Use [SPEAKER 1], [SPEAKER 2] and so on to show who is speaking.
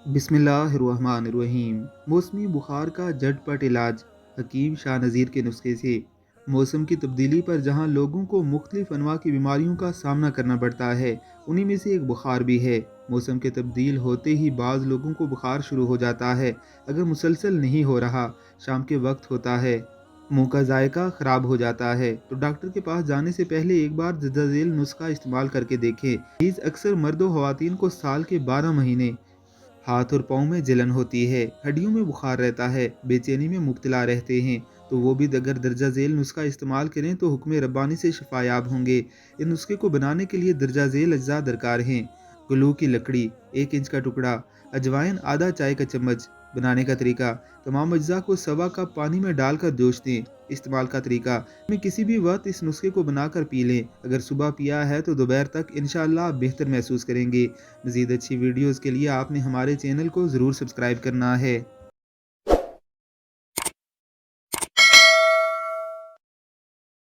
[SPEAKER 1] बिस्मिल्लाहिर्रहमानिर्रहीम। मौसमी बुखार का झटपट इलाज। हकीम शाह नज़ीर के नुस्खे से। मौसम की तब्दीली पर जहां लोगों को मुख्तलिफ अनवा की बीमारियों का सामना करना पड़ता है, उन्हीं में से एक बुखार भी है। मौसम के तब्दील होते ही बाज़ लोगों को बुखार शुरू हो जाता है। अगर मुसलसल नहीं हो रहा, शाम के वक्त होता है, मुंह का जायका ख़राब हो जाता है, तो डॉक्टर के पास जाने से पहले एक बार जदाज़ेल नुस्खा इस्तेमाल करके देखें। मरीज़ अक्सर मर्द व ख़वातीन को साल के 12 महीने हाथ और पाँव में जलन होती है, हड्डियों में बुखार रहता है, बेचैनी में मुब्तला रहते हैं, तो वो भी अगर दर्जा झेल नुस्खा इस्तेमाल करें तो हुक्म रब्बानी से शिफायाब होंगे। इस नुस्खे को बनाने के लिए दर्जा झेल अज्जा दरकार हैं। गलू की लकड़ी 1 इंच का टुकड़ा, अजवाइन आधा चाय का चम्मच। बनाने का तरीका: तमाम अज्जा को सवा कप पानी में डालकर जोश दें। इस्तेमाल का तरीका: में किसी भी वक्त इस नुस्खे को बनाकर पी लें। अगर सुबह पिया है तो दोपहर तक इंशाअल्लाह आप बेहतर महसूस करेंगे। मज़ीद अच्छी वीडियोज़ के लिए आपने हमारे चैनल को ज़रूर सब्सक्राइब करना है।